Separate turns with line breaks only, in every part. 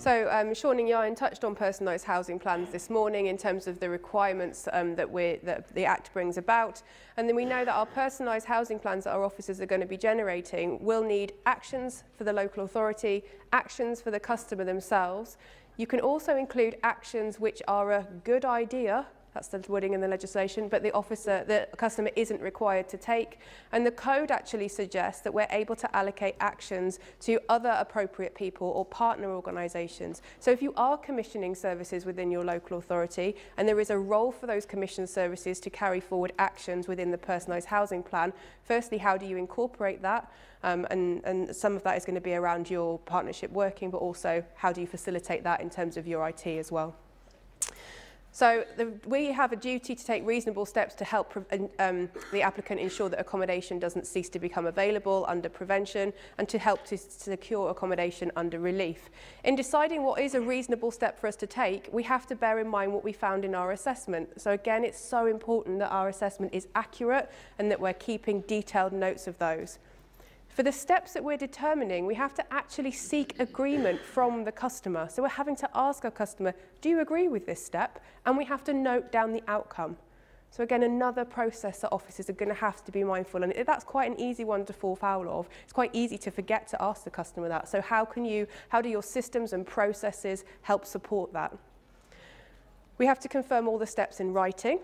So Sean and Yayan touched on personalised housing plans this morning in terms of the requirements that the Act brings about. And then we know that our personalised housing plans that our officers are going to be generating will need actions for the local authority, actions for the customer themselves. You can also include actions which are a good idea. That's the wording in the legislation, but the customer isn't required to take. And the code actually suggests that we're able to allocate actions to other appropriate people or partner organisations. So if you are commissioning services within your local authority and there is a role for those commissioned services to carry forward actions within the personalised housing plan, firstly, how do you incorporate that? And some of that is going to be around your partnership working, but also how do you facilitate that in terms of your IT as well? So we have a duty to take reasonable steps to help the applicant ensure that accommodation doesn't cease to become available under prevention and to help to secure accommodation under relief. In deciding what is a reasonable step for us to take, we have to bear in mind what we found in our assessment. So again, it's so important that our assessment is accurate and that we're keeping detailed notes of those. For the steps that we're determining, we have to actually seek agreement from the customer. So we're having to ask our customer, do you agree with this step? And we have to note down the outcome. So again, another process that officers are going to have to be mindful, and that's quite an easy one to fall foul of. It's quite easy to forget to ask the customer that. So how do your systems and processes help support that? We have to confirm all the steps in writing.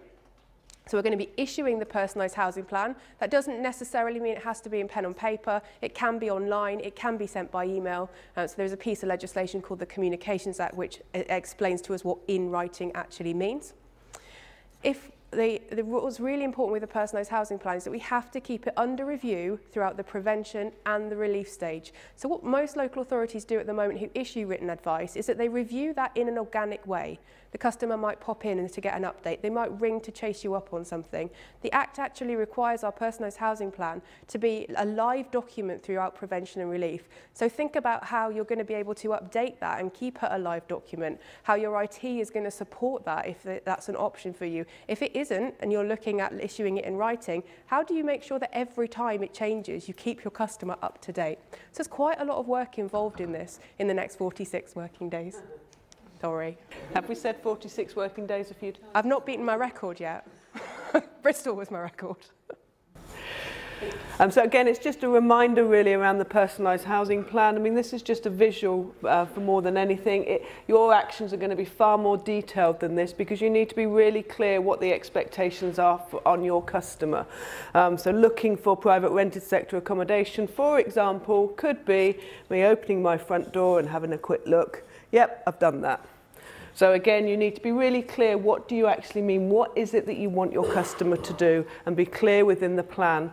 So we're going to be issuing the personalised housing plan. That doesn't necessarily mean it has to be in pen and paper. It can be online. It can be sent by email. So there's a piece of legislation called the Communications Act which explains to us what in writing actually means. What's really important with the personalised housing plan is that we have to keep it under review throughout the prevention and the relief stage. So what most local authorities do at the moment who issue written advice is that they review that in an organic way. The customer might pop in to get an update. They might ring to chase you up on something. The Act actually requires our personalised housing plan to be a live document throughout prevention and relief. So think about how you're going to be able to update that and keep it a live document, how your IT is going to support that if that's an option for you. If it isn't, and you're looking at issuing it in writing, how do you make sure that every time it changes, you keep your customer up to date? So there's quite a lot of work involved in this in the next 46 working days. Sorry.
Have we said 46 working days a few times?
I've not beaten my record yet. Bristol was my record.
So again, it's just a reminder really around the personalised housing plan. I mean, this is just a visual for more than anything. Your actions are going to be far more detailed than this because you need to be really clear what the expectations are on your customer. So looking for private rented sector accommodation, for example, could be me opening my front door and having a quick look. Yep, I've done that. So again, you need to be really clear, what do you actually mean? What is it that you want your customer to do? And be clear within the plan.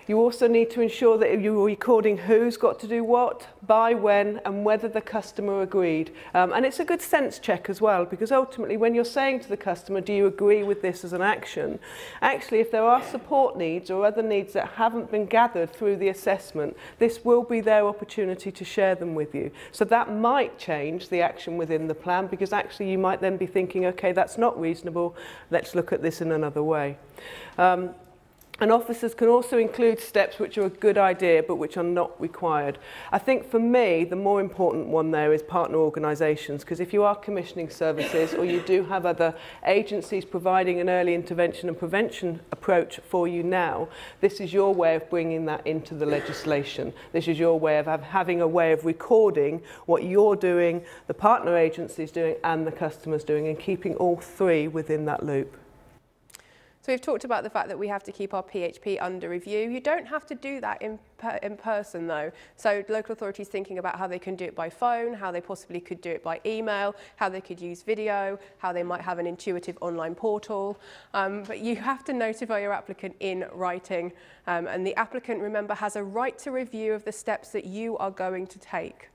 You also need to ensure that you're recording who's got to do what, by when, and whether the customer agreed. And it's a good sense check as well, because ultimately when you're saying to the customer, do you agree with this as an action? Actually, if there are support needs or other needs that haven't been gathered through the assessment, this will be their opportunity to share them with you. So that might change the action within the plan, because actually you might then be thinking, okay, that's not reasonable, let's look at this in another way. And officers can also include steps which are a good idea but which are not required. I think for me, the more important one there is partner organisations, because if you are commissioning services or you do have other agencies providing an early intervention and prevention approach for you now, this is your way of bringing that into the legislation. This is your way of having a way of recording what you're doing, the partner agencies doing and the customers doing, and keeping all three within that loop.
So we've talked about the fact that we have to keep our PHP under review. You don't have to do that in person though. So local authorities thinking about how they can do it by phone, how they possibly could do it by email, how they could use video, how they might have an intuitive online portal. But you have to notify your applicant in writing. And the applicant, remember, has a right to review of the steps that you are going to take.